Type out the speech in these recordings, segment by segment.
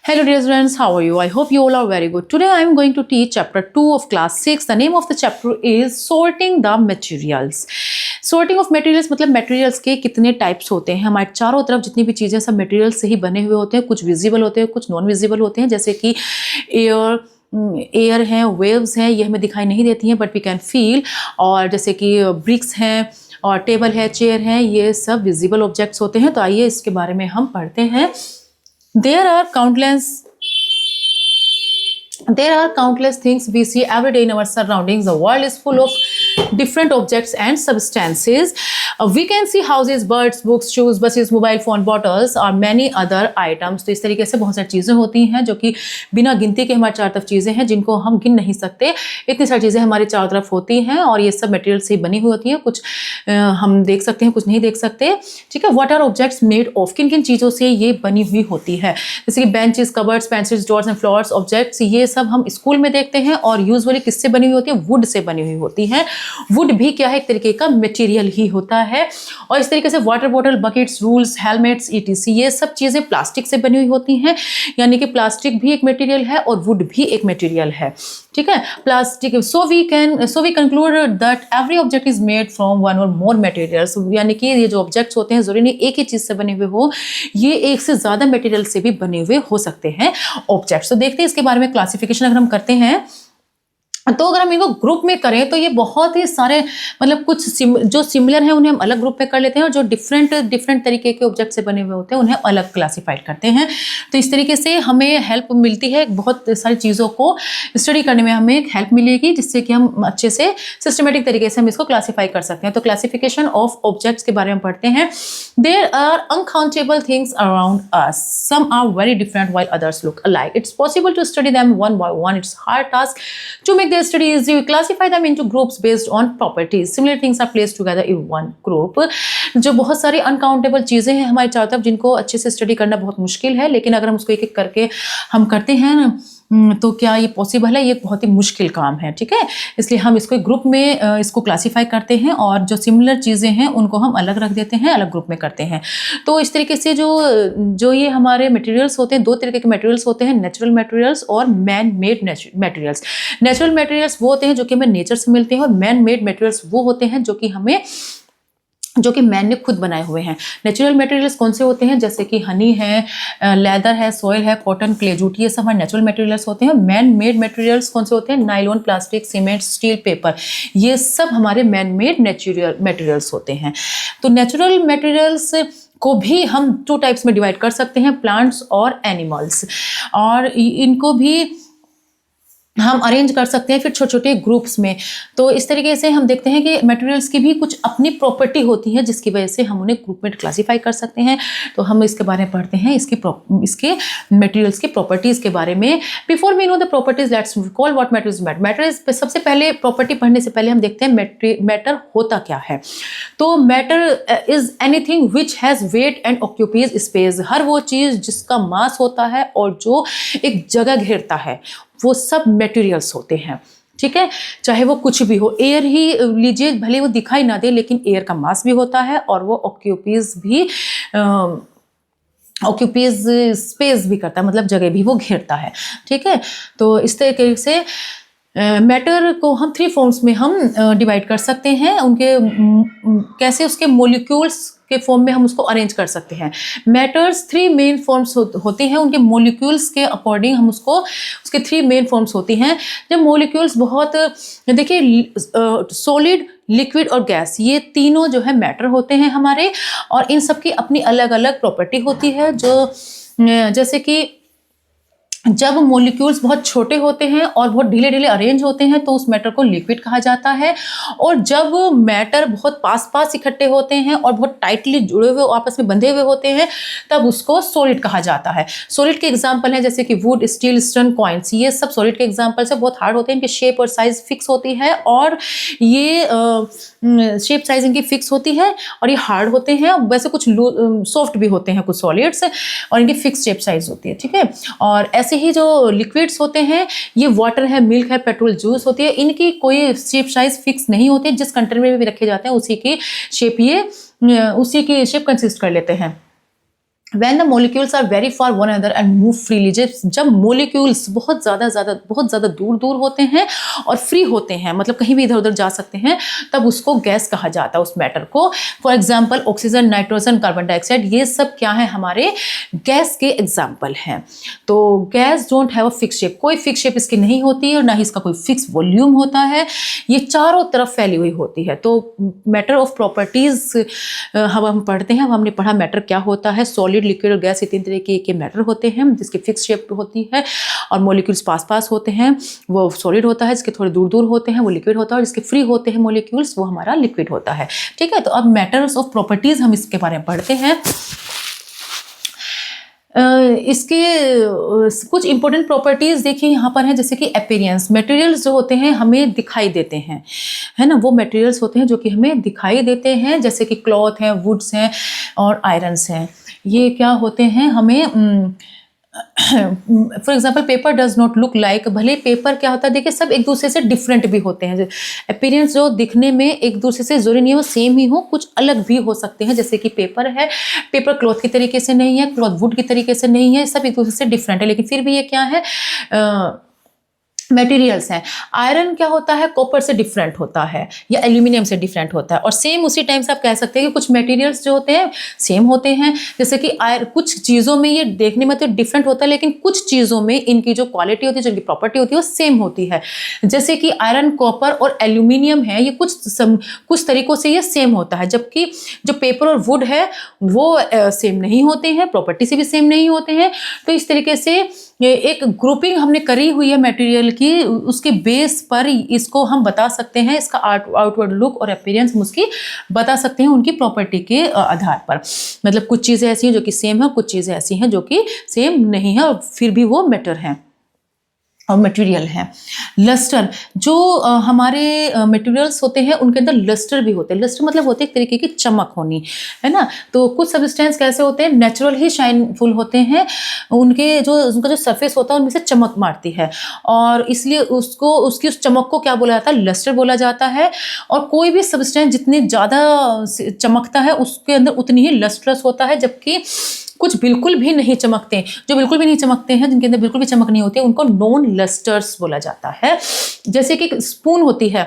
Hello dear students, how are you? I hope you all are very good. Today I am going to teach chapter 2 of class 6. The name of the chapter is sorting the materials. Sorting of materials मतलब materials के कितने types होते हैं. हमारे चारों तरफ जितनी भी चीज़ें सब materials से ही बने हुए होते हैं. कुछ visible होते हैं, कुछ non visible होते हैं, जैसे कि एयर हैं, वेव्स हैं, ये हमें दिखाई नहीं देती हैं बट वी कैन फील. और जैसे कि ब्रिक्स हैं और टेबल है, चेयर है, ये सब विजिबल ऑब्जेक्ट्स होते हैं. तो आइए इसके बारे में हम पढ़ते हैं. There are countless things we see every day in our surroundings. The world is full of different objects and substances. We can see houses, birds, books, shoes, buses, mobile phone, bottles और many other items. तो इस तरीके से बहुत सारी चीज़ें होती हैं जो कि बिना गिनती के हमारे चारों तरफ चीज़ें हैं जिनको हम गिन नहीं सकते. इतनी सारी चीज़ें हमारे चारों तरफ होती हैं और ये सब मटेरियल से बनी हुई होती हैं. कुछ हम देख सकते हैं, कुछ नहीं देख सकते. ठीक है. What are objects made of? किन किन चीज़ों से ये बनी हुई होती है? जैसे कि benches, cupboards, pencils, dots and flowers. Objects ये सब हम स्कूल में देखते हैं और यूजुअली किससे बनी हुई होती है? वुड से बनी हुई होती है. वुड भी क्या है? एक तरीके का मटेरियल ही होता है. और इस तरीके से water bottle, buckets, rules, helmets, etc ये सब चीज़ें प्लास्टिक से बनी हुई होती हैं. यानी कि प्लास्टिक भी एक मटेरियल है और वुड भी एक मटेरियल है. ठीक है. Plastic so we conclude that every object is made from one or more materials. यानी कि ये जो ऑब्जेक्ट्स होते हैं जरूरी नहीं एक ही चीज़ से बने हुए हो, ये एक से ज़्यादा मटेरियल से भी बने हुए हो सकते हैं ऑब्जेक्ट्स. तो देखते हैं इसके बारे में. क्लासिफिकेशन अगर हम करते हैं तो अगर हम इनको ग्रुप में करें तो ये बहुत ही सारे मतलब कुछ जो सिमिलर हैं उन्हें हम अलग ग्रुप में कर लेते हैं और जो डिफरेंट तरीके के ऑब्जेक्ट से बने हुए होते हैं उन्हें अलग क्लासिफाइड करते हैं. तो इस तरीके से हमें हेल्प मिलती है. बहुत सारी चीज़ों को स्टडी करने में हमें हेल्प मिलेगी जिससे कि हम अच्छे से सिस्टमेटिक तरीके से हम इसको क्लासीफाई कर सकते हैं. तो क्लासिफिकेशन ऑफ ऑब्जेक्ट्स के बारे में पढ़ते हैं. There are uncountable things around us. Some are very different while others look alike. It's possible to study them one by one. It's hard task to make their study easy. We classify them into groups based on properties. Similar things are placed together in one group. जो बहुत सारी uncountable चीज़ें हैं हमारी चारों तरफ जिनको अच्छे से स्टडी करना बहुत मुश्किल है, लेकिन अगर हम उसको एक एक करके हम करते हैं ना तो क्या ये पॉसिबल है? ये बहुत ही मुश्किल काम है. ठीक है. इसलिए हम इसको एक ग्रुप में इसको क्लासीफाई करते हैं और जो सिमिलर चीज़ें हैं उनको हम अलग रख देते हैं, अलग ग्रुप में करते हैं. तो इस तरीके से जो ये हमारे मटेरियल्स होते हैं, दो तरीके के मटेरियल्स होते हैं, नेचुरल मटेरियल्स और man made materials. Natural materials वो होते हैं जो कि हमें नेचर से मिलते हैं और मैन मेड मटेरियल्स वो होते हैं जो कि मैन ने खुद बनाए हुए हैं. नेचुरल मटेरियल्स कौन से होते हैं? जैसे कि हनी है, लेदर है, सॉइल है, कॉटन, क्ले, जूट, ये सब हमारे नेचुरल मटेरियल्स होते हैं. मैन मेड मटेरियल्स कौन से होते हैं? Nylon, plastic, cement, steel, paper, ये सब हमारे मैन मेड नेचुरल मटेरियल्स होते हैं. तो नेचुरल मटेरियल्स को भी हम 2 टाइप्स में डिवाइड कर सकते हैं, प्लांट्स और एनिमल्स. और इनको भी हम अरेंज कर सकते हैं फिर छोटे छोटे ग्रुप्स में. तो इस तरीके से हम देखते हैं कि मटेरियल्स की भी कुछ अपनी प्रॉपर्टी होती है जिसकी वजह से हम उन्हें ग्रुप में क्लासीफाई कर सकते हैं. तो हम इसके बारे में पढ़ते हैं, इसके मटेरियल्स की प्रॉपर्टीज़ के बारे में. Before we know the properties let's recall what matters. Matters सबसे पहले प्रॉपर्टी पढ़ने से पहले हम देखते हैं मैटर होता क्या है. तो matter is anything which has weight and occupies space. हर वो चीज़ जिसका मास होता है और जो एक जगह घेरता है वो सब मटेरियल्स होते हैं. ठीक है. चाहे वो कुछ भी हो. एयर ही लीजिए, भले वो दिखाई ना दे लेकिन एयर का मास भी होता है और वो ऑक्यूपीज स्पेस भी करता है, मतलब जगह भी वो घेरता है. ठीक है. तो इस तरीके से मैटर को हम 3 फॉर्म्स में हम डिवाइड कर सकते हैं. उनके कैसे उसके मोलिक्यूल्स के फॉर्म में हम उसको अरेंज कर सकते हैं. मैटर्स 3 मेन फॉर्म्स होती हैं. उनके मोलिक्यूल्स के अकॉर्डिंग हम उसके 3 मेन फॉर्म्स होती हैं. जब मोलिक्यूल्स बहुत देखिए सॉलिड, लिक्विड और गैस, ये तीनों जो है मैटर होते हैं हमारे. और इन सब की अपनी अलग अलग प्रॉपर्टी होती है. जैसे कि जब मॉलिक्यूल्स बहुत छोटे होते हैं और बहुत ढीले ढीले अरेंज होते हैं तो उस मैटर को लिक्विड कहा जाता है. और जब मैटर बहुत पास इकट्ठे होते हैं और बहुत टाइटली जुड़े हुए आपस में बंधे हुए होते हैं तब उसको सॉलिड कहा जाता है. सॉलिड के एग्जांपल हैं जैसे कि वुड, स्टील, स्टोन, कॉइन्स, ये सब सॉलिड के एग्जांपल्स हैं. बहुत हार्ड होते हैं, इनकी शेप और साइज फिक्स होती है और ये शेप साइज इनकी फिक्स होती है और ये हार्ड होते हैं. वैसे कुछ सॉफ्ट भी होते हैं कुछ सॉलिड्स और इनकी फिक्स शेप साइज होती है. ठीक है. और ऐसे ही जो लिक्विड्स होते हैं ये वाटर है, मिल्क है, पेट्रोल, जूस होती है, इनकी कोई शेप साइज फिक्स नहीं होती. जिस कंटेनर में भी रखे जाते हैं उसी की शेप कंसिस्ट कर लेते हैं. When the molecules are very far one another and move freely, जब molecules बहुत ज़्यादा दूर होते हैं और फ्री होते हैं, मतलब कहीं भी इधर उधर जा सकते हैं, तब उसको गैस कहा जाता है उस मैटर को। For example oxygen, nitrogen, carbon dioxide, ये सब क्या है, हमारे गैस के एग्जाम्पल हैं। तो gas don't have a fix shape, कोई फिक्स शेप इसकी नहीं होती है और ना ही इसका कोई फिक्स वॉल्यूम होता है, ये चारों तरफ फैली हुई होती है। तो मैटर ऑफ प्रॉपर्टीज हम पढ़ते हैं, हमने पढ़ा मैटर क्या होता है, सॉलिड, लिक्विड और गैस, ये तीन तरीके के मैटर होते हैं जिसकी फिक्स शेप होती है, और मॉलिक्यूल्स पास होते हैं वो सॉलिड होता है, जिसके थोड़े दूर होते हैं वो लिक्विड होता है, और जिसके फ्री होते हैं मॉलिक्यूल्स वो हमारा लिक्विड होता है। ठीक है, तो अब मैटर्स ऑफ प्रॉपर्टीज हम इसके बारे में पढ़ते हैं। इसके कुछ इंपॉर्टेंट प्रॉपर्टीज देखिए यहाँ पर हैं, जैसे कि अपीयरेंस, मटेरियल्स जो होते हैं हमें दिखाई देते हैं, है ना, वो मटेरियल्स होते हैं जो कि हमें दिखाई देते हैं, जैसे कि क्लॉथ हैं, वुड्स हैं और आयरन्स हैं। ये क्या होते हैं, हमें for example paper does not look like, भले पेपर क्या होता है, देखिए सब एक दूसरे से डिफरेंट भी होते हैं। अपीयरेंस जो दिखने में एक दूसरे से जरूरी नहीं हो सेम ही हो, कुछ अलग भी हो सकते हैं, जैसे कि पेपर है, पेपर क्लॉथ की तरीके से नहीं है, क्लॉथ वुड की तरीके से नहीं है, सब एक दूसरे से डिफरेंट है, लेकिन फिर भी ये क्या है, मटेरियल्स हैं। आयरन क्या होता है, कॉपर से डिफरेंट होता है या एल्यूमिनियम से डिफरेंट होता है, और सेम उसी टाइम से आप कह सकते हैं कि कुछ मटेरियल्स जो होते हैं सेम होते हैं, जैसे कि कुछ चीज़ों में ये देखने में तो डिफरेंट होता है, लेकिन कुछ चीज़ों में इनकी जो क्वालिटी होती है, जो इनकी प्रॉपर्टी होती है वो सेम होती है। जैसे कि आयरन, कॉपर और एल्यूमिनियम है, ये कुछ तरीकों से ये सेम होता है, जबकि जो पेपर और वुड है वो सेम नहीं होते हैं, प्रॉपर्टी से भी सेम नहीं होते हैं। तो इस तरीके से ये एक ग्रुपिंग हमने करी हुई है मटेरियल की, उसके बेस पर इसको हम बता सकते हैं, इसका आउटवर्ड लुक और अपीयरेंस हम उसकी बता सकते हैं उनकी प्रॉपर्टी के आधार पर। मतलब कुछ चीज़ें ऐसी हैं जो कि सेम है, कुछ चीज़ें ऐसी हैं जो कि सेम नहीं है और फिर भी वो मैटर हैं और मटेरियल है। लस्टर, जो हमारे मटेरियल्स होते हैं उनके अंदर लस्टर भी होते हैं। लस्टर मतलब होते हैं एक तरीके की चमक होनी, है ना। तो कुछ सब्सटेंस कैसे होते हैं, नेचुरल ही शाइनफुल होते हैं, उनका जो सरफेस होता है उनमें से चमक मारती है, और इसलिए उसकी उस चमक को क्या बोला जाता है, लस्टर बोला जाता है। और कोई भी सब्सटेंस जितनी ज़्यादा चमकता है उसके अंदर उतनी ही लस्ट्रस होता है, जबकि कुछ बिल्कुल भी नहीं चमकते, जो बिल्कुल भी नहीं चमकते हैं, जिनके अंदर बिल्कुल भी चमक नहीं होती है, उनको नॉन लस्टर्स बोला जाता है। जैसे कि स्पून होती है,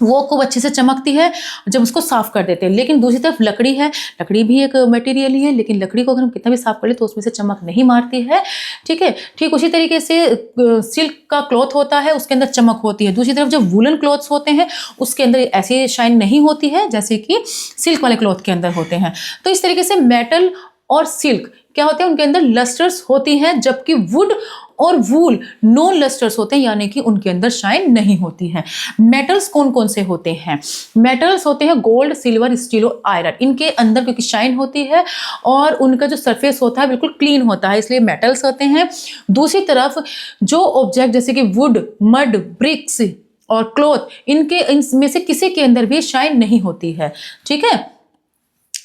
वो खूब अच्छे से चमकती है जब उसको साफ कर देते हैं, लेकिन दूसरी तरफ लकड़ी है, लकड़ी भी एक मटेरियल ही है, लेकिन लकड़ी को अगर हम कितना भी साफ कर ले तो उसमें से चमक नहीं मारती है। ठीक है, ठीक उसी तरीके से सिल्क का क्लॉथ होता है, उसके अंदर चमक होती है। दूसरी तरफ जो वुलन क्लॉथ्स होते हैं उसके अंदर ऐसी शाइन नहीं होती है जैसे कि सिल्क वाले क्लॉथ के अंदर होते हैं। तो इस तरीके से मेटल और सिल्क क्या होते हैं, उनके अंदर लस्टर्स होती हैं, जबकि वुड और वूल नॉन लस्टर्स होते हैं, यानी कि उनके अंदर शाइन नहीं होती है। मेटल्स कौन कौन से होते हैं, मेटल्स होते हैं गोल्ड, सिल्वर, स्टील और आयरन। इनके अंदर क्योंकि शाइन होती है और उनका जो सरफेस होता है बिल्कुल क्लीन होता है, इसलिए मेटल्स होते हैं। दूसरी तरफ जो ऑब्जेक्ट जैसे कि वुड, मड, ब्रिक्स और क्लॉथ, इनमें से किसी के अंदर भी शाइन नहीं होती है। ठीक है,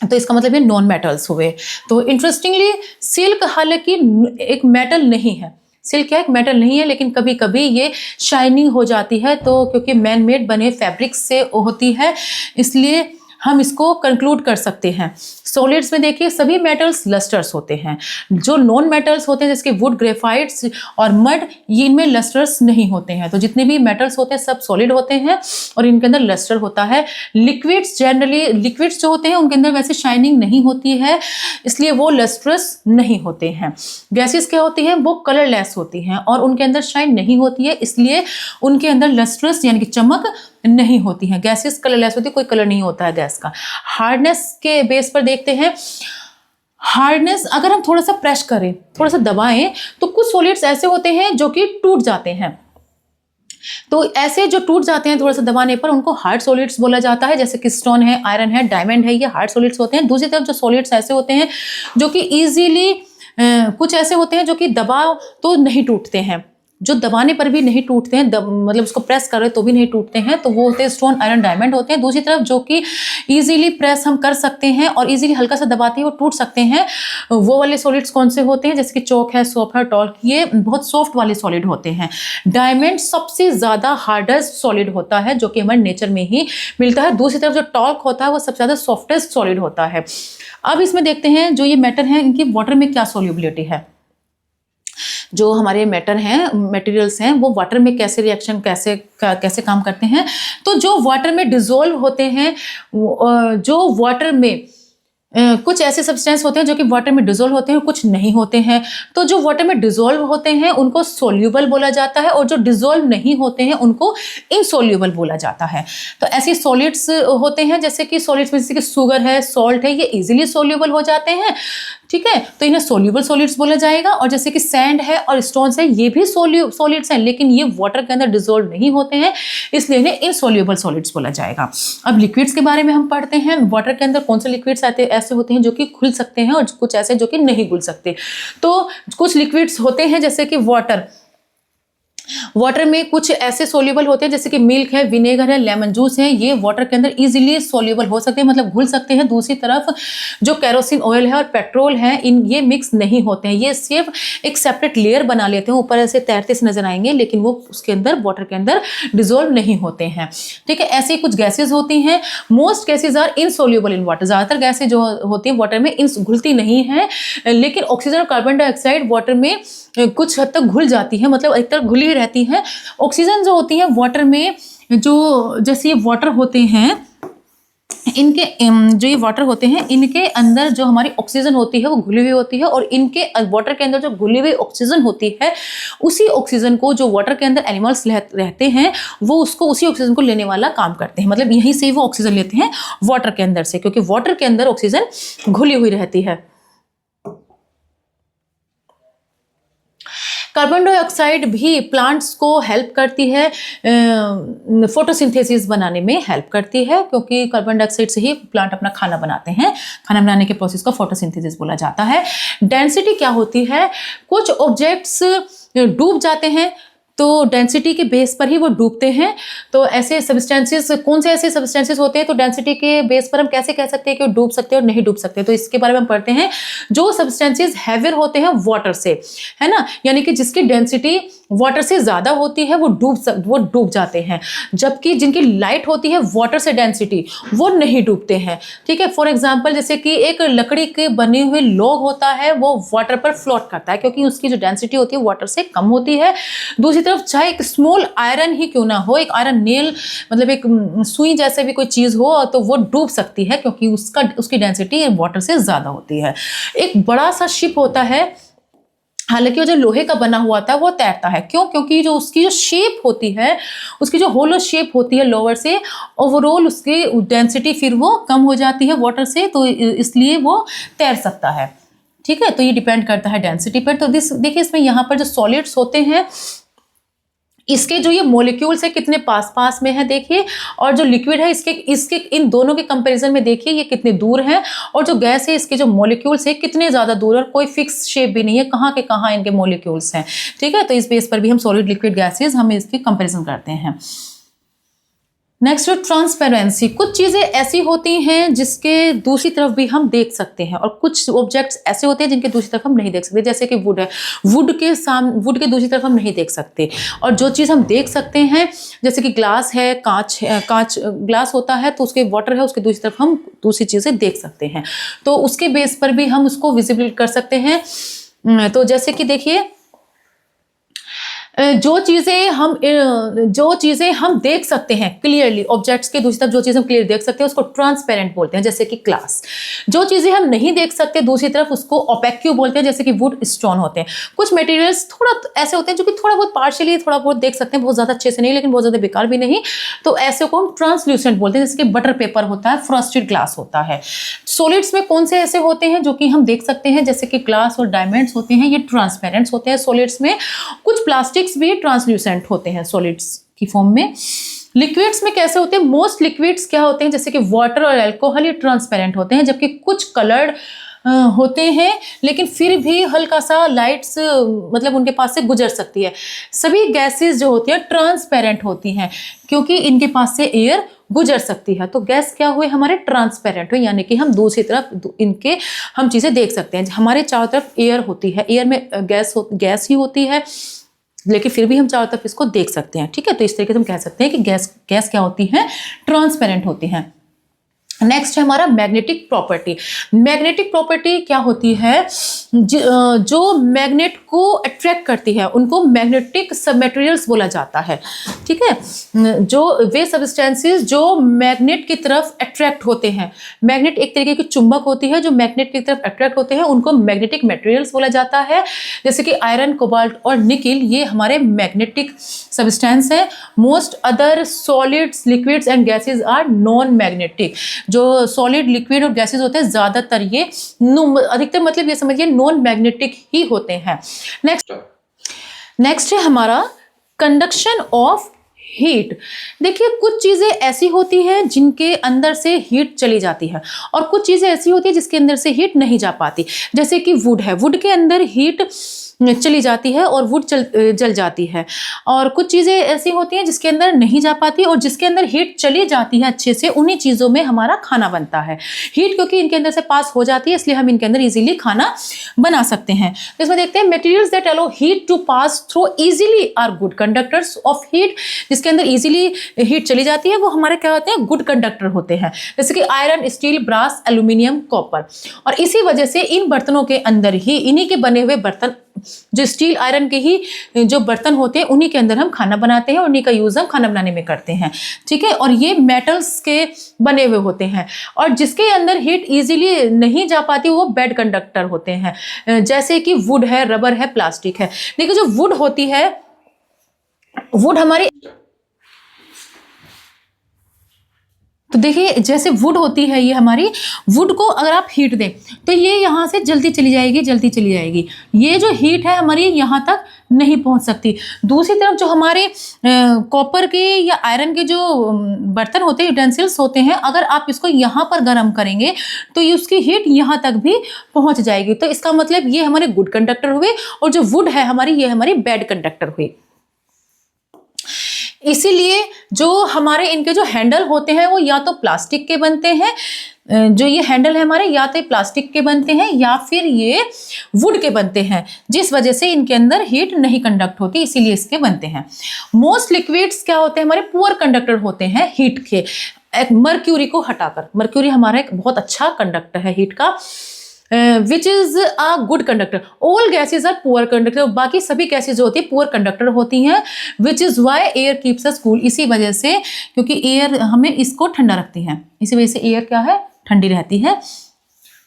तो इसका मतलब ये नॉन मेटल्स हुए। तो इंटरेस्टिंगली सिल्क हालांकि एक मेटल नहीं है, सिल्क क्या एक मेटल नहीं है, लेकिन कभी कभी ये शाइनिंग हो जाती है, तो क्योंकि मैन मेड बने फैब्रिक्स से होती है, इसलिए हम इसको कंक्लूड कर सकते हैं। सॉलिड्स में देखिए सभी मेटल्स लस्टर्स होते हैं, जो नॉन मेटल्स होते हैं जैसे वुड, ग्रेफाइट्स और मड, ये इनमें लस्टर्स नहीं होते हैं। तो जितने भी मेटल्स होते हैं सब सॉलिड होते हैं और इनके अंदर लस्टर होता है। लिक्विड्स जनरली, लिक्विड्स जो होते हैं उनके अंदर वैसे शाइनिंग नहीं होती है, इसलिए वो लस्ट्रस नहीं होते हैं। गैसेस क्या होती हैं, वो कलरलेस होती हैं और उनके अंदर शाइन नहीं होती है, इसलिए उनके अंदर लस्ट्रस यानी कि चमक नहीं होती है। गैसेस कलरलेस होती है, कोई कलर नहीं होता है गैस का। हार्डनेस के बेस पर देखते हैं, हार्डनेस अगर हम थोड़ा सा प्रेस करें, थोड़ा सा दबाएं, तो कुछ सॉलिड्स ऐसे होते हैं जो कि टूट जाते हैं। तो ऐसे जो टूट जाते हैं थोड़ा सा दबाने पर, उनको हार्ड सॉलिड्स बोला जाता है, जैसे कि स्टोन है, आयरन है, डायमंड है, ये हार्ड सॉलिड्स होते हैं। दूसरी तरफ जो सॉलिड्स ऐसे होते हैं जो कि इजीली, कुछ ऐसे होते हैं जो कि दबाव तो नहीं टूटते हैं, जो दबाने पर भी नहीं टूटते हैं, मतलब उसको प्रेस कर रहे तो भी नहीं टूटते हैं, तो वो होते हैं स्टोन, आयरन, डायमंड होते हैं। दूसरी तरफ जो कि इजीली प्रेस हम कर सकते हैं और इजीली हल्का सा दबाते हैं वो टूट सकते हैं, वो वाले सॉलिड्स कौन से होते हैं, जैसे कि चौक है, सोप है, टॉल्क, ये बहुत सॉफ्ट वाले सॉलिड होते हैं। डायमंड सबसे ज़्यादा हार्डेस्ट सॉलिड होता है जो कि हमारे नेचर में ही मिलता है। दूसरी तरफ जो टॉल्क होता है वो सबसे ज़्यादा सॉफ्टेस्ट सॉलिड होता है। अब इसमें देखते हैं जो ये मैटर हैं इनकी वाटर में क्या सॉल्युबिलिटी है। जो हमारे मैटर हैं, मटेरियल्स हैं, वो वाटर में कैसे रिएक्शन कैसे काम करते हैं। तो जो वाटर में डिसॉल्व होते हैं, जो वाटर में कुछ ऐसे सब्सटेंस होते हैं जो कि वाटर में डिसॉल्व होते हैं, कुछ नहीं होते हैं। तो जो वाटर में डिसॉल्व होते हैं उनको सोल्यूबल बोला जाता है और जो डिसॉल्व नहीं होते हैं उनको इनसोल्यूबल बोला जाता है। तो ऐसे सॉलिड्स होते हैं, जैसे कि सॉलिड्स में जैसे कि शुगर है, सॉल्ट है, ये इजीली सोल्यूबल हो जाते हैं, ठीक है, तो इन्हें सोल्यूबल सॉलिड्स बोला जाएगा। और जैसे कि सैंड है और स्टोन्स है, ये भी सॉलिड्स हैं, लेकिन ये वाटर के अंदर डिसॉल्व नहीं होते हैं, इसलिए इन्हें इनसोल्यूबल सॉलिड्स बोला जाएगा। अब लिक्विड्स के बारे में हम पढ़ते हैं। वाटर के अंदर कौन से लिक्विड्स ऐसे होते हैं जो कि घुल सकते हैं और कुछ ऐसे जो कि नहीं घुल सकते। तो कुछ लिक्विड्स होते हैं जैसे कि वाटर में कुछ ऐसे सोल्यूबल होते हैं जैसे कि मिल्क है, विनेगर है, लेमन जूस है, ये वाटर के अंदर इजीली सोल्यूबल हो सकते हैं, मतलब घुल सकते हैं। दूसरी तरफ जो केरोसिन ऑयल है और पेट्रोल है, ये मिक्स नहीं होते हैं, ये सिर्फ एक सेपरेट लेयर बना लेते हैं, ऊपर ऐसे तैरते से नजर आएंगे, लेकिन वो उसके अंदर वाटर के अंदर डिसॉल्व नहीं होते हैं, ठीक है। ऐसे कुछ गैसेज होती हैं। Most gases are insoluble in water, ज्यादातर गैसेज जो होती हैं वाटर में घुलती नहीं है, लेकिन ऑक्सीजन और कार्बन डाइऑक्साइड वाटर में कुछ हद तक घुल जाती है, मतलब एक तरह घुली रहती है। ऑक्सीजन जो होती है वाटर में, जो जैसे ये वाटर होते हैं, इनके जो ये वाटर होते हैं इनके अंदर जो हमारी ऑक्सीजन होती है वो घुली हुई होती है, और इनके वाटर के अंदर जो घुली हुई ऑक्सीजन होती है, उसी ऑक्सीजन को जो वाटर के अंदर एनिमल्स रहते हैं वो उसको उसी ऑक्सीजन को लेने वाला काम करते हैं, मतलब यहीं से वो ऑक्सीजन लेते हैं वाटर के अंदर से, क्योंकि वाटर के अंदर ऑक्सीजन घुली हुई रहती है। कार्बन डाइऑक्साइड भी प्लांट्स को हेल्प करती है, फोटोसिंथेसिस बनाने में हेल्प करती है, क्योंकि कार्बन डाइऑक्साइड से ही प्लांट अपना खाना बनाते हैं। खाना बनाने के प्रोसेस को फोटोसिंथेसिस बोला जाता है। डेंसिटी क्या होती है, कुछ ऑब्जेक्ट्स डूब जाते हैं तो डेंसिटी के बेस पर ही वो डूबते हैं। तो ऐसे सब्सटेंसेस, कौन से ऐसे सब्सटेंसेस होते हैं, तो डेंसिटी के बेस पर हम कैसे कह सकते हैं कि वो डूब सकते हैं और नहीं डूब सकते। तो इसके बारे में हम पढ़ते हैं। जो सब्सटेंसेस हैवियर होते हैं वाटर से, है ना, यानी कि जिसकी डेंसिटी वाटर से ज़्यादा होती है वो डूब जाते हैं, जबकि जिनकी लाइट होती है वाटर से डेंसिटी, वो नहीं डूबते हैं, ठीक है। फॉर एग्जांपल जैसे कि एक लकड़ी के बने हुए लॉग होता है, वो वाटर पर फ्लोट करता है क्योंकि उसकी जो डेंसिटी होती है वाटर से कम होती है। दूसरी तरफ चाहे एक स्मॉल आयरन ही क्यों ना हो, एक आयरन नेल, मतलब एक सुई जैसे भी कोई चीज़ हो, तो वो डूब सकती है क्योंकि उसकी डेंसिटी वाटर से ज़्यादा होती है। एक बड़ा सा शिप होता है, हालांकि वो जो लोहे का बना हुआ था वो तैरता है, क्यों, क्योंकि जो उसकी जो शेप होती है, उसकी जो होलो शेप होती है लोअर से, ओवरऑल उसकी डेंसिटी फिर वो कम हो जाती है वाटर से, तो इसलिए वो तैर सकता है, ठीक है। तो ये डिपेंड करता है डेंसिटी पर। तो देखिए इसमें यहाँ पर जो सॉलिड्स होते हैं, इसके जो ये मॉलिक्यूल्स है कितने पास पास में है देखिए, और जो लिक्विड है इसके इन दोनों के कंपैरिजन में देखिए ये कितने दूर हैं, और जो गैस है इसके जो मॉलिक्यूल्स है कितने ज़्यादा दूर है, और कोई फिक्स शेप भी नहीं है, कहाँ के कहाँ इनके मॉलिक्यूल्स हैं, ठीक है। तो इस बेस पर भी हम सॉलिड लिक्विड गैसेज हम इसके कंपेरिजन करते हैं। नेक्स्ट ट्रांसपेरेंसी, कुछ चीज़ें ऐसी होती हैं जिसके दूसरी तरफ भी हम देख सकते हैं, और कुछ ऑब्जेक्ट्स ऐसे होते हैं जिनके दूसरी तरफ हम नहीं देख सकते, जैसे कि वुड है, वुड के दूसरी तरफ हम नहीं देख सकते। और जो चीज़ हम देख सकते हैं जैसे कि ग्लास है, कांच ग्लास होता है, तो उसके वाटर है, उसके दूसरी तरफ हम दूसरी चीज़ें देख सकते हैं, तो उसके बेस पर भी हम उसको विजिबल कर सकते हैं। तो जैसे कि देखिए जो चीज़ें हम देख सकते हैं क्लियरली, ऑब्जेक्ट्स के दूसरी तरफ जो चीज़ हम क्लियर देख सकते हैं उसको ट्रांसपेरेंट बोलते हैं, जैसे कि ग्लास। जो चीज़ें हम नहीं देख सकते दूसरी तरफ उसको ओपेक्यू बोलते हैं, जैसे कि वुड, स्टोन होते हैं। कुछ मटेरियल्स थोड़ा ऐसे होते हैं जो कि थोड़ा बहुत पार्शियली थोड़ा बहुत देख सकते हैं, बहुत ज़्यादा अच्छे से नहीं, लेकिन बहुत ज़्यादा बेकार भी नहीं, तो ऐसे को हम ट्रांसल्यूसेंट बोलते हैं, जैसे कि बटर पेपर होता है, फ्रॉस्टेड ग्लास होता है। सॉलिड्स में कौन से ऐसे होते हैं जो कि हम देख सकते हैं, जैसे कि ग्लास और डायमंड्स होते हैं, ये ट्रांसपेरेंट्स होते हैं सॉलिड्स में। कुछ प्लास्टिक्स भी ट्रांसल्यूसेंट होते हैं सॉलिड्स की फॉर्म में। लिक्विड्स में कैसे होते हैं, मोस्ट लिक्विड्स क्या होते हैं, जैसे कि वाटर और अल्कोहल, ये ट्रांसपेरेंट होते हैं, जबकि कुछ कलर्ड होते हैं, लेकिन फिर भी हल्का सा लाइट्स मतलब उनके पास से गुजर सकती है। सभी गैसेस जो होती हैं ट्रांसपेरेंट होती हैं, क्योंकि इनके पास से एयर गुजर सकती है। तो गैस क्या हुए हमारे ट्रांसपेरेंट हुए, यानी कि हम दूसरी तरफ इनके हम चीज़ें देख सकते हैं। हमारे चारों तरफ एयर होती है, एयर में गैस ही होती है, लेकिन फिर भी हम चारों तरफ इसको देख सकते हैं। ठीक है, तो इस तरीके से हम कह सकते हैं कि गैस क्या होती है, ट्रांसपेरेंट होती हैं। नेक्स्ट है हमारा मैग्नेटिक प्रॉपर्टी। मैग्नेटिक प्रॉपर्टी क्या होती है, जो मैग्नेट को अट्रैक्ट करती है उनको मैग्नेटिक सब मटेरियल्स बोला जाता है। ठीक है, जो वे सब्सटेंसेस जो मैग्नेट की तरफ अट्रैक्ट होते हैं, मैग्नेट एक तरीके की चुंबक होती है जो मैग्नेट की तरफ अट्रैक्ट होते हैं, उनको मैग्नेटिक मटेरियल्स बोला जाता है। जैसे कि आयरन, कोबाल्ट और निकिल, ये हमारे मैग्नेटिक सब्सटेंस है। Most other solids, liquids and gases are non magnetic. जो सॉलिड, लिक्विड और गैसेस होते हैं ज्यादातर ये अधिकतर मतलब ये समझिए नॉन मैग्नेटिक ही होते हैं। नेक्स्ट है हमारा कंडक्शन ऑफ हीट। देखिए कुछ चीजें ऐसी होती हैं जिनके अंदर से हीट चली जाती है और कुछ चीजें ऐसी होती है जिसके अंदर से हीट नहीं जा पाती। जैसे कि वुड है, वुड के अंदर हीट चली जाती है और वुड जल जाती है। और कुछ चीज़ें ऐसी होती हैं जिसके अंदर नहीं जा पाती और जिसके अंदर हीट चली जाती है अच्छे से, उन्हीं चीज़ों में हमारा खाना बनता है। हीट क्योंकि इनके अंदर से पास हो जाती है, इसलिए हम इनके अंदर इजीली खाना बना सकते हैं। तो इसमें देखते हैं materials that allow heat to pass through easily are good conductors of heat. जिसके अंदर इजीली हीट चली जाती है वो हमारे क्या होते हैं, गुड कंडक्टर होते हैं। जैसे कि iron, steel, brass, aluminium, copper. और इसी वजह से इन बर्तनों के अंदर ही, इन्हीं के बने हुए बर्तन, जो स्टील आयरन के ही जो बर्तन होते हैं, उन्हीं के अंदर हम खाना बनाते हैं और उन्हीं का यूज हम खाना बनाने में करते हैं। ठीक है, और ये मेटल्स के बने हुए होते हैं और जिसके अंदर हीट इजीली नहीं जा पाती वो बैड कंडक्टर होते हैं। जैसे कि वुड है, रबर है, प्लास्टिक है। देखिए जो वुड होती है, वुड हमारी, तो देखिए जैसे वुड होती है, ये हमारी वुड को अगर आप हीट दें तो ये यहाँ से जल्दी चली जाएगी, जल्दी चली जाएगी। ये जो हीट है हमारी यहाँ तक नहीं पहुँच सकती। दूसरी तरफ जो हमारे कॉपर के या आयरन के जो बर्तन होते हैं, यूटेंसिल्स होते हैं, अगर आप इसको यहाँ पर गर्म करेंगे तो ये उसकी हीट यहाँ तक भी पहुँच जाएगी। तो इसका मतलब ये हमारे गुड कंडक्टर हुए और जो वुड है हमारी, ये हमारी बैड कंडक्टर हुई। इसीलिए जो हमारे इनके जो हैंडल होते हैं वो या तो प्लास्टिक के बनते हैं, जो ये हैंडल है हमारे या तो प्लास्टिक के बनते हैं या फिर ये वुड के बनते हैं, जिस वजह से इनके अंदर हीट नहीं कंडक्ट होती, इसीलिए इसके बनते हैं। मोस्ट लिक्विड्स क्या होते हैं हमारे, पुअर कंडक्टर होते हैं हीट के। मर्क्यूरी को हटाकर, मर्क्यूरी हमारा एक बहुत अच्छा कंडक्टर है हीट का, which is a good conductor. All gases are poor conductor, बाकी सभी गैसेज जो होती है पुअर कंडक्टर होती हैं। Which is why air keeps us cool, इसी वजह से, क्योंकि एयर हमें इसको ठंडा रखती है, इसी वजह से एयर क्या है, ठंडी रहती है।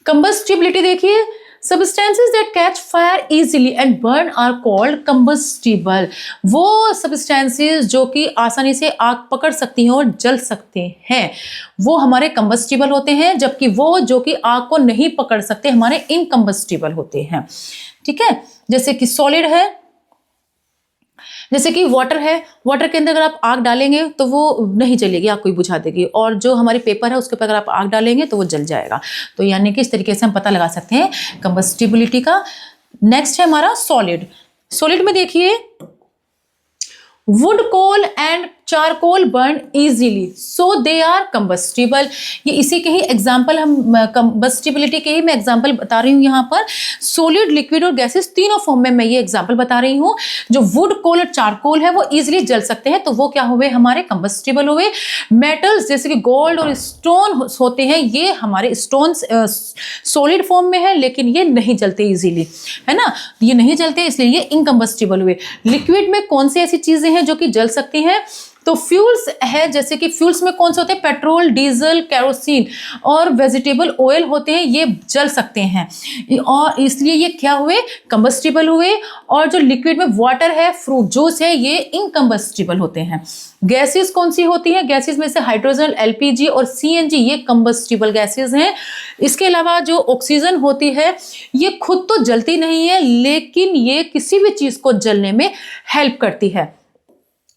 कंबस्टिबिलिटी देखिए, substances that catch fire easily and burn are called combustible। वो substances जो कि आसानी से आग पकड़ सकती हैं और जल सकते हैं, वो हमारे combustible होते हैं, जबकि वो जो कि आग को नहीं पकड़ सकते हमारे incombustible होते हैं। ठीक है, जैसे कि सॉलिड है, जैसे कि वाटर है, वाटर के अंदर अगर आप आग डालेंगे तो वो नहीं जलेगी, आग कोई बुझा देगी। और जो हमारी पेपर है उसके ऊपर अगर आप आग डालेंगे तो वो जल जाएगा। तो यानी कि इस तरीके से हम पता लगा सकते हैं कंबस्टिबिलिटी का। नेक्स्ट है हमारा सॉलिड। सॉलिड में देखिए, wood, coal and charcoal burn easily so they are combustible. ये इसी के ही एग्जाम्पल, हम कंबस्टिबिलिटी के ही मैं एग्जाम्पल बता रही हूँ यहाँ पर। सॉलिड, लिक्विड और गैसेस तीनों फॉर्म में मैं ये एग्जाम्पल बता रही हूँ। जो वुड, कोल और चारकोल है वो इजीली जल सकते हैं, तो वो क्या हुए, हमारे कंबस्टिबल हुए। मेटल्स जैसे कि गोल्ड और स्टोन होते हैं, ये हमारे स्टोन सॉलिड फॉर्म में है लेकिन ये नहीं जलते इजीली, है ना, ये नहीं जलते इसलिए ये इनकम्बस्टिबल हुए। लिक्विड में कौन सी ऐसी चीजें हैं जो कि जल सकती हैं, तो फ्यूल्स है, जैसे कि फ्यूल्स में कौन से होते हैं, पेट्रोल, डीजल, केरोसिन और वेजिटेबल ऑयल होते हैं, ये जल सकते हैं और इसलिए ये क्या हुए, कंबस्टिबल हुए। और जो लिक्विड में वाटर है, फ्रूट जूस है, ये इनकम्बस्टिबल होते हैं। गैसेस कौन सी होती हैं, गैसेस में से हाइड्रोजन, एलपीजी और सीएनजी, ये कंबस्टिबल गैसेस हैं। इसके अलावा जो ऑक्सीजन होती है ये खुद तो जलती नहीं है लेकिन ये किसी भी चीज को जलने में हेल्प करती है।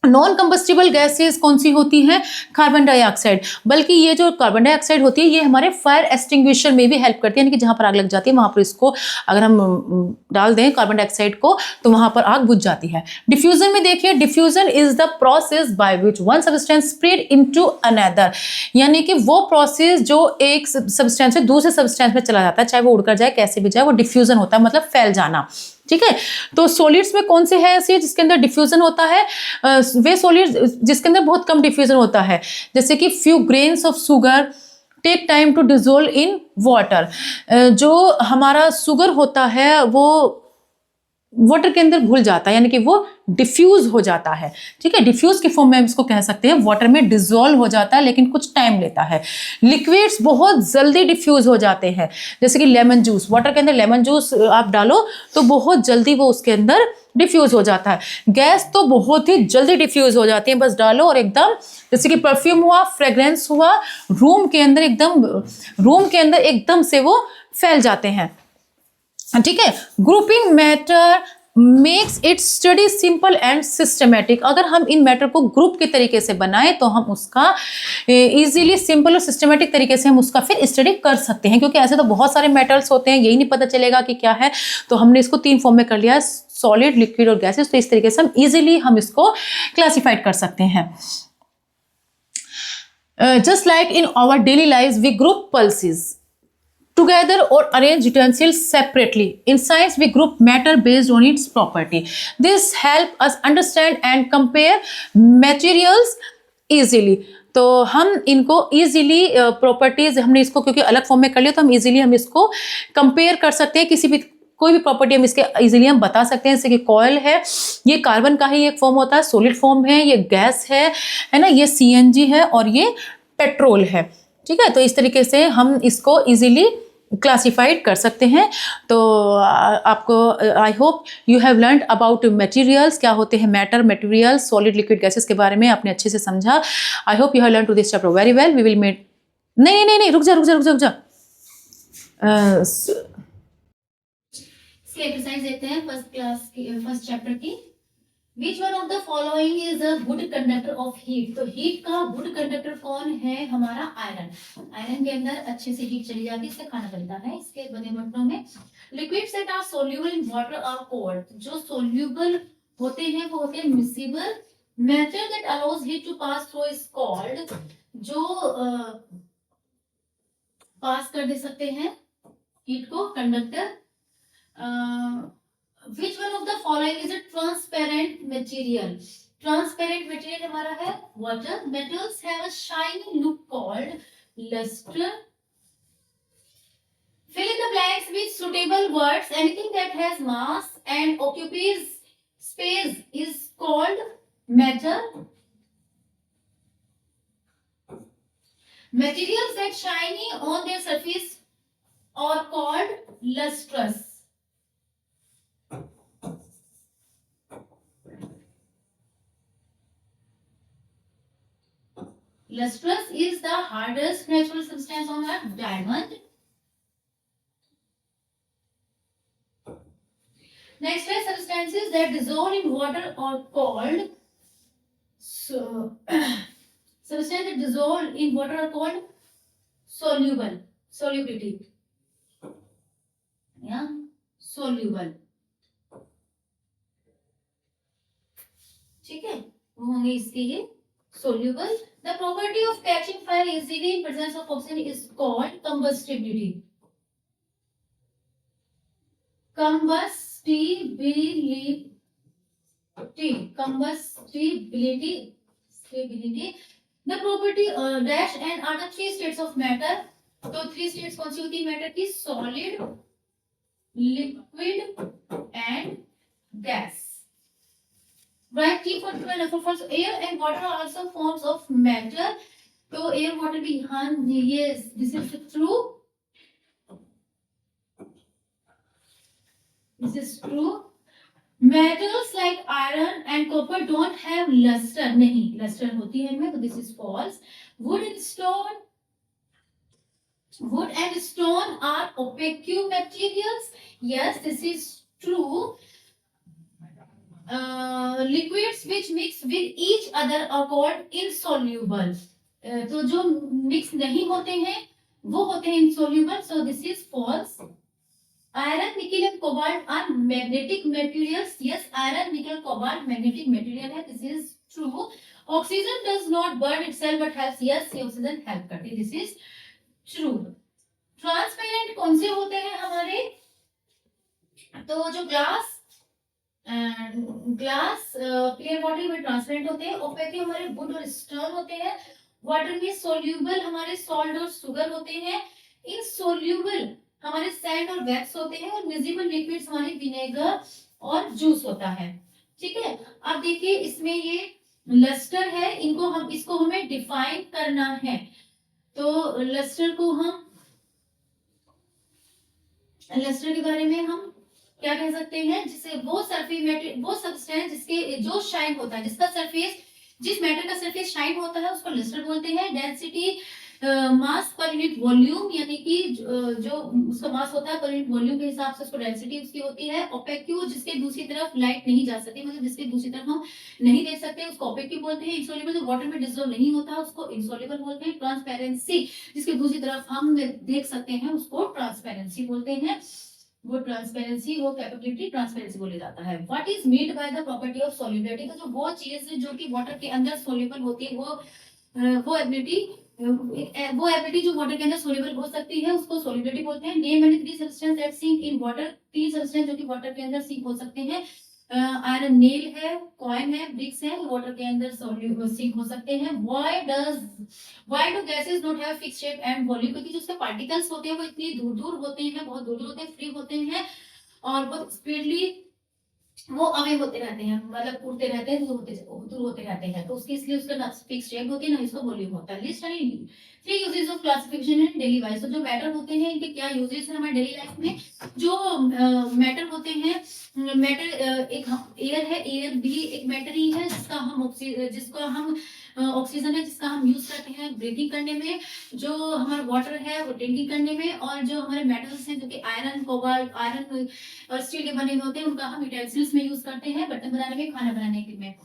नॉन कंबस्टिबल गैसेस कौन सी होती हैं? Carbon dioxide. बल्कि ये जो कार्बन डाइऑक्साइड होती है ये हमारे फायर एक्सटिंग्विशर में भी हेल्प करती है, यानी कि जहाँ पर आग लग जाती है वहाँ पर इसको अगर हम डाल दें कार्बन डाइऑक्साइड को तो वहाँ पर आग बुझ जाती है। डिफ्यूजन में देखिए, diffusion is the process by which one substance spread into another, यानी कि वो प्रोसेस जो एक सब्सटेंस से दूसरे सब्सटेंस में चला जाता है, चाहे वो उड़कर जाए कैसे भी जाए, वो डिफ्यूजन होता है, मतलब फैल जाना। ठीक है, तो सॉलिड्स में कौन से है ऐसे जिसके अंदर डिफ्यूजन होता है? वे सॉलिड्स जिसके अंदर बहुत कम डिफ्यूजन होता है, जैसे कि few grains of sugar take time to dissolve in water. जो हमारा शुगर होता है वो वाटर के अंदर घुल जाता है, यानी कि वो डिफ्यूज हो जाता है। ठीक है, डिफ्यूज की फॉर्म में हम इसको कह सकते हैं, वाटर में डिजोल्व हो जाता है लेकिन कुछ टाइम लेता है। लिक्विड्स बहुत जल्दी डिफ्यूज हो जाते हैं, जैसे कि लेमन जूस, वाटर के अंदर लेमन जूस आप डालो तो बहुत जल्दी वो उसके अंदर डिफ्यूज हो जाता है। गैस तो बहुत ही जल्दी डिफ्यूज हो जाती है, बस डालो और एकदम, जैसे कि परफ्यूम हुआ, फ्रेग्रेंस हुआ, रूम के अंदर एकदम से वो फैल जाते हैं। ठीक है, grouping matter makes it study simple and systematic. अगर हम इन मैटर को ग्रुप के तरीके से बनाएं तो हम उसका इजीली सिंपल और सिस्टमेटिक तरीके से हम उसका फिर स्टडी कर सकते हैं, क्योंकि ऐसे तो बहुत सारे मेटल्स होते हैं, यही नहीं पता चलेगा कि क्या है। तो हमने इसको 3 फॉर्म में कर लिया, सॉलिड, लिक्विड और गैसेस। तो इस तरीके से हम इजीली हम इसको क्लासिफाइड कर सकते हैं। Just like in our daily life we group pulses together or arrange utensils separately. In science, we group matter based on its property. This help us understand and compare materials easily. तो हम इनको easily properties, हमने इसको क्योंकि अलग form में कर लिया तो हम easily हम इसको compare कर सकते हैं, किसी भी कोई भी प्रॉपर्टी हम इसके इजीली हम बता सकते हैं। जैसे कि कॉयल है, ये कार्बन का ही एक फॉर्म होता है, सॉलिड फॉर्म है, ये गैस है ना, ये CNG है और ये पेट्रोल है। ठीक है, तो इस तरीके से हम इसको इजीली क्लासिफाइड कर सकते हैं। तो आपको I hope you have learn about materials, क्या होते हैं matter, materials, solid, liquid, gases के बारे में आपने अच्छे से समझा। I hope you have learn to this chapter very well. We will met, नहीं नहीं नहीं, रुक जा। इसकी एक्सरसाइज देते हैं फर्स्ट क्लास की, फर्स्ट चैप्टर की। Which one of the following is a good conductor of heat? तो हीट का गुड कंडक्टर कौन है? हमारा आयरन। आयरन के अंदर अच्छे से हीट चली जाती है, इससे खाना बनता है इसके बने बर्तनों में। Liquids that are soluble in water are called. जो सोल्यूबल होते हैं वो होते हैं miscible. Method that allows heat to pass through is called. जो पास कर दे सकते हैं हीट को, conductor. Which one of the following is a transparent material? Transparent material हमारा है water. Metals have a shiny look called luster. Fill in the blanks with suitable words. Anything that has mass and occupies space is called matter. Materials that shiny on their surface are called lustrous. Lustrous is the hardest natural substance on earth, diamond. Next is substances that dissolve in water are called substances that dissolve in water are called soluble. Solubility. Yeah, soluble. ठीक है, वो होंगे इसके ये soluble. The property of catching fire easily in presence of oxygen is called combustibility. Combustibility. The property dash and are the 3 states of matter. तो 3 states कौन सी होती है मैटर की? Solid, liquid and gas. Write T for true and F for false. Air and water are also forms of matter. तो air water भी हाँ ये this is true. This is true. Metals like iron and copper don't have luster. नहीं, luster होती है इनमें, तो this is false. Wood and stone are opaque materials. Yes, this is true. Liquids which mix with each other are called insoluble. तो जो मिक्स नहीं होते हैं वो होते हैं insoluble, so this is false. Iron, nickel and cobalt are magnetic materials, yes iron, nickel, cobalt magnetic material है, this is true. Oxygen does not burn itself but helps, yes ये ऑक्सीजन हेल्प करती है, this is true. Transparent कौन से होते हैं हमारे, तो जो ग्लास क्लियर वाटर में ट्रांसपेरेंट होते हैं, ओपेक हमारे वुड और स्टोन होते हैं, वाटर में सोल्यूबल हमारे सॉल्ट और शुगर होते हैं, इनसोल्यूबल हमारे सैंड और वैक्स होते हैं, और मिजिबल लिक्विड्स हमारे विनेगर और जूस होता है। ठीक है, अब देखिए इसमें ये लस्टर है, इसको हमें डिफाइन करना है। तो लस्टर के बारे में हम क्या कह सकते हैं, जिसे वो सब्सटेंस जिसके जो शाइन होता है, जिस मैटर का सरफेस शाइन होता है उसको लस्टर बोलते हैं। Density mass per unit volume, यानी कि जो उसका मास होता है पर यूनिट वॉल्यूम के हिसाब से उसको डेंसिटी उसकी होती है। ओपेक्यू, जिसके दूसरी तरफ लाइट नहीं जा सकती, मतलब जिसके दूसरी तरफ हम नहीं देख सकते उसको ओपेक्यू बोलते हैं। इंसोल्यूबल, जो वाटर में डिसॉल्व नहीं होता उसको इंसोल्यूबल बोलते हैं। ट्रांसपेरेंसी, जिसके दूसरी तरफ हम देख सकते हैं उसको ट्रांसपेरेंसी बोलते हैं। वो ट्रांसपेरेंसी, वो कैपेबिलिटी ट्रांसपेरेंसी बोले जाता है। What is meant by the property of solubility, तो जो वो चीज जो कि वाटर के अंदर सोल्यूबल होती है, वो एबिलिटी जो वाटर के अंदर सोल्यूबल हो सकती है उसको सोल्युबिलिटी बोलते हैं। Name any 3 substance that sink in water, 3 substance जो कि वाटर के अंदर सिंक हो सकते हैं। आयरन नेल है, कॉइन है, ब्रिक्स है, वाटर के अंदर सिंक हो सकते हैं। Why do gases not have fixed shape and volume, क्योंकि जो उसके पार्टिकल्स होते हैं वो इतनी दूर दूर होते हैं, बहुत दूर दूर होते हैं, फ्री होते हैं और बहुत स्पीडली वो अवे होते रहते हैं, मतलब उड़ते रहते हैं, दूर होते रहते हैं, तो उसकी इसलिए उसका ना फिक्स शेप होती है ना इसका वॉल्यूम होता है। List any 3 uses of classification in daily life, तो जो मैटर होते हैं इनके क्या यूजेस हैं हमारे डेली लाइफ में। जो मैटर होते हैं, मैटर एक एयर है, एयर भी एक मैटर ही है, जिसका हम ऑक्सीजन है जिसका हम यूज करते हैं ब्रीथिंग करने में। जो हमारा वाटर है वो ड्रिंकिंग करने में, और जो हमारे मेटल्स हैं जो कि आयरन, कोबाल्ट, आयरन और स्टील के बने हुए होते हैं उनका हम यूटेंसिल्स में यूज करते हैं, बर्तन बनाने में, खाना बनाने में।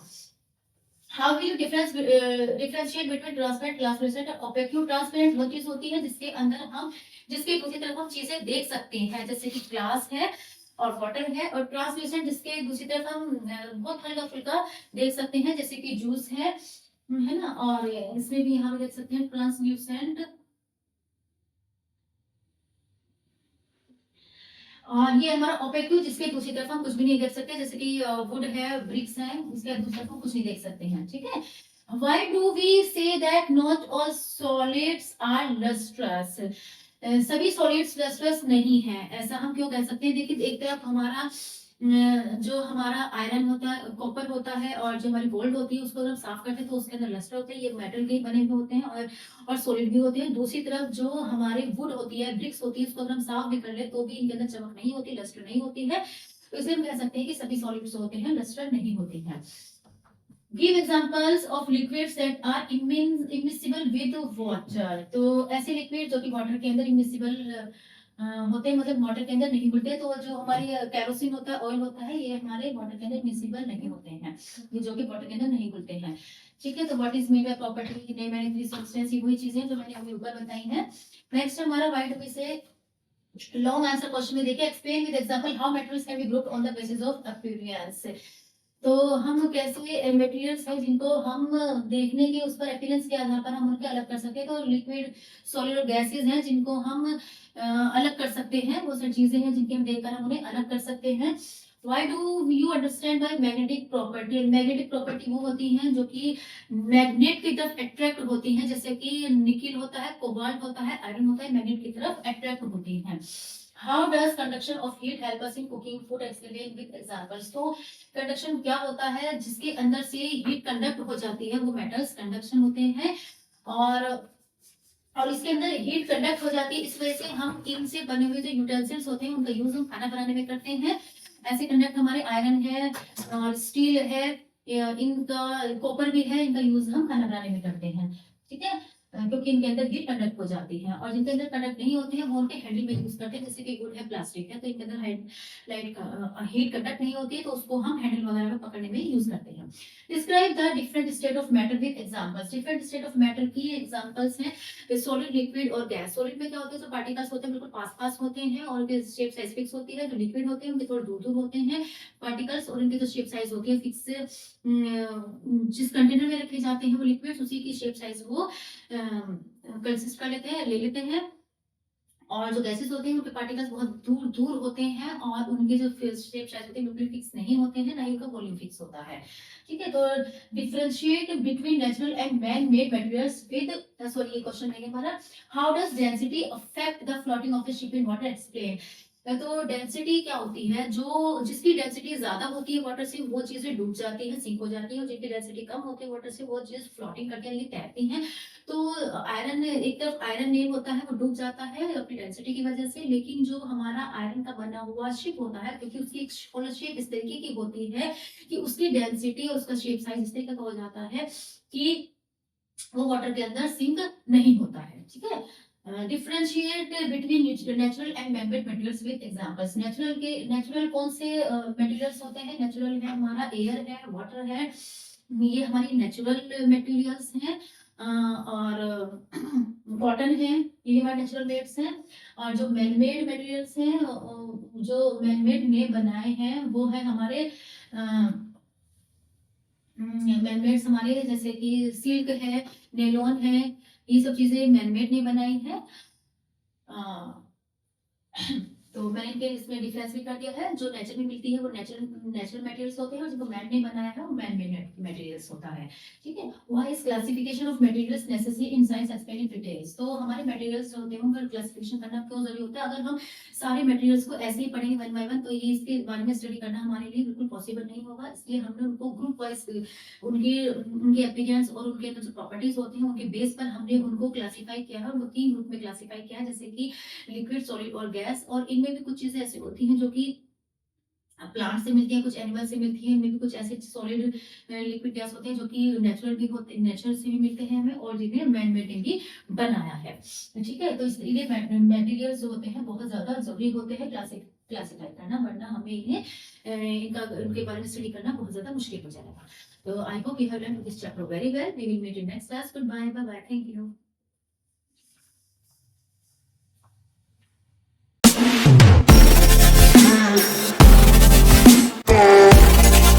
How will you differentiate between transparent, translucent और ओपेक। ट्रांसपेरेंट वो चीज होती है जिसके दूसरी तरफ हम चीजें देख सकते हैं, जैसे कि ग्लास है और वाटर है, और ट्रांसलूसेंट जिसके दूसरी तरफ हम बहुत हल्का फुल्का देख सकते हैं, जैसे कि जूस है ना, और इसमें भी हम देख सकते हैं ट्रांसल्यूसेंट। और ये हमारा ओपेक्यू, जिसके दूसरी तरफ हम कुछ भी नहीं देख सकते, जैसे कि वुड है, ब्रिक्स है, इसके दूसरी तरफ हम कुछ नहीं देख सकते हैं। ठीक है, why do we say that not all solids are lustrous, सभी सॉलिड्स लस्ट्रस नहीं है, ऐसा हम क्यों कह सकते हैं। देखिए एक तरफ हमारा जो हमारा आयरन होता है, कॉपर होता है, और जो हमारी गोल्ड होती है उसको अगर हम साफ करते हैं तो उसके अंदर लस्टर होते हैं, ये मेटल के बने हुए होते हैं और सॉलिड भी होते हैं। दूसरी तरफ जो हमारी वुड होती है, ब्रिक्स होती है, उसको अगर हम साफ भी कर ले तो भी इनके अंदर चमक नहीं होती, लस्टर नहीं होती है, तो इसलिए हम कह सकते हैं कि सभी सॉलिड्स होते हैं लस्टर नहीं होती है। Give examples of liquids that are immiscible with water, तो ऐसे लिक्विड जो कि वाटर के अंदर इमिसिबल होते हैं, मतलब वाटर के अंदर नहीं घुलते। तो जो हमारी कैरोसिन होता है, ऑयल होता है, ये हमारे वाटर के अंदर मिसिबल नहीं होते हैं, ये जो कि वाटर के अंदर नहीं घुलते हैं। ठीक है, तो what is made by property, name any 3 substance, वही चीजें जो मैंने अभी ऊपर बताई हैं। नेक्स्ट हमारा वाइड टॉपिक से लॉन्ग आंसर क्वेश्चन में देखिए, explain with example how metals can be grouped on the basis of appearance. तो हम कैसे मटेरियल्स हैं जिनको हम देखने के उस पर अपीयरेंस के आधार पर हम उनके अलग कर सकते हैं। तो लिक्विड, सॉलिड और गैसेस हैं जिनको हम अलग कर सकते हैं, वो सारी चीजें हैं जिनके हम देखकर हम उन्हें अलग कर सकते हैं। Why do you understand by magnetic property? Magnetic property वो होती हैं जो कि मैग्नेट की तरफ अट्रैक्ट होती हैं, जैसे कि निकिल होता है, कोबाल्ट होता है, आयरन होता है, मैग्नेट की तरफ अट्रैक्ट होती हैं। How does conduction of heat help us in cooking food? Explain with examples. तो कंडक्शन क्या होता है, जिसके अंदर से हीट कंडक्ट हो जाती है वो मेटल्स कंडक्शन होते हैं, और इसके अंदर हीट कंडक्ट हो जाती है, इस वजह से हम इनसे बने हुए जो यूटेंसिल्स होते हैं उनका यूज हम खाना बनाने में करते हैं। ऐसे कंडक्ट हमारे आयरन है और स्टील है, इनका कॉपर भी है, इनका यूज हम खाना बनाने में करते हैं। ठीक है, क्योंकि इनके अंदर हीट कंडक्ट हो जाती है, और जिनके अंदर कंडक्ट नहीं होते हैं वो उनके हैंडल में यूज करते हैं, जैसे कि वुड है, प्लास्टिक है, तो इनके अंदर लाइट हीट कंडक्ट नहीं होती है, तो उसको हम हैंडल वगैरह में पकड़ने में यूज करते हैं। Describe the different state of matter with examples. Different state of matter की एग्जांपल्स हैं सॉलिड, लिक्विड और गैस। सॉलिड में क्या होता है, जो पार्टिकल्स होते हैं बिल्कुल पास पास होते हैं और उनकी शेप साइज फिक्स होती है। जो लिक्विड होते हैं उनके थोड़े दूर दूर होते हैं पार्टिकल्स, और उनकी जो शेप साइज होती है फिक्स, जिस कंटेनर में रखे जाते हैं वो लिक्विड्स, उसी की शेप साइज वो कंसिस्ट कर लेते हैं, ले लेते हैं। और जो गैसेस होते हैं उनके पार्टिकल्स बहुत दूर दूर होते हैं और उनके जो शेप साइज होते हैं बिल्कुल फिक्स नहीं होते हैं, ना ही उनका वॉल्यूम फिक्स होता है। ठीक है, तो differentiate between natural and man made materials with, sorry ये क्वेश्चन नहीं है हमारा, how does density affect the floating of the ship in water, explain. तो डेंसिटी क्या होती है, जो जिसकी डेंसिटी ज्यादा होती है वाटर से वो चीजें डूब जाती है, सिंक हो जाती है, और जिनकी डेंसिटी कम होती है वाटर से वो चीज फ्लोटिंग करके यानी तैरती हैं। तो आयरन, एक तरफ आयरन नेल होता है वो डूब जाता है अपनी डेंसिटी की वजह से, लेकिन जो हमारा आयरन का बना हुआ शिप होता है, क्योंकि उसकी एक शेप इस तरीके की होती है कि उसकी डेंसिटी और उसका शेप साइज इस तरीके का हो जाता है कि वो वाटर के अंदर सिंक नहीं होता है। ठीक है, differentiate between natural and manmade materials with examples. Natural कौन से मटेरियल्स होते हैं, नेचुरल है हमारा एयर है, वाटर है, ये हमारी नेचुरल मटेरियल्स हैं। और कॉटन है, ये हमारे नेचुरल मेड्स हैं। और जो मैनमेड मटेरियल्स हैं, जो मैनमेड ने बनाए हैं वो है हमारे मैनमेड्स हमारे, जैसे कि सिल्क है, नेलोन है, ये सब चीजें मैनमेड ने बनाई है। तो मैंने इनके इसमें डिफरेंस भी कर दिया है, जो नेचर में मिलती है वो नेचुरल मटेरियल्स होते हैं, और जिनको मैन ने बनाया है वो मैन मेड मटेरियल्स होता है। ठीक है, why is classification of materials necessary in science explain in details. तो हमारे मटेरियल्स जो होते हैं उनका क्लासिफिकेशन करना क्यों जरूरी होता है। अगर हम सारे मटेरियल्स को ऐसे ही पढ़ेंगे वन बाय वन, तो ये इसके बारे में स्टडी करना हमारे लिए बिल्कुल पॉसिबल नहीं होगा, इसलिए हमने उनको ग्रुप वाइज उनके उनके अपीयरेंस और उनके जो प्रॉपर्टीज होती हैं उनके बेस पर हमने उनको क्लासिफाई किया है, उनको 3 ग्रुप में क्लासिफाई किया है, जैसे कि लिक्विड, सॉलिड और गैस। और इनमें भी कुछ चीजें ऐसी होती हैं जो कि प्लांट से मिलती है, कुछ एनिमल से मिलती है, इनमें भी कुछ ऐसे सॉलिड लिक्विड गैस होते हैं जो कि नेचुरल भी होते हैं, नेचर से भी मिलते हैं हमें, और जिन्हें मैन मेड ने भी बनाया है। ठीक है, तो इसलिए मटेरियल्स जो होते हैं बहुत ज्यादा जरूरी होते हैं क्लासिफाई करना, वरना हमें इन्हें इनका इनके बारे में स्टडी करना बहुत ज्यादा मुश्किल हो जाएगा। तो I hope you have learn this chapter very well. We will meet in next class. Goodbye, bye bye, thank you.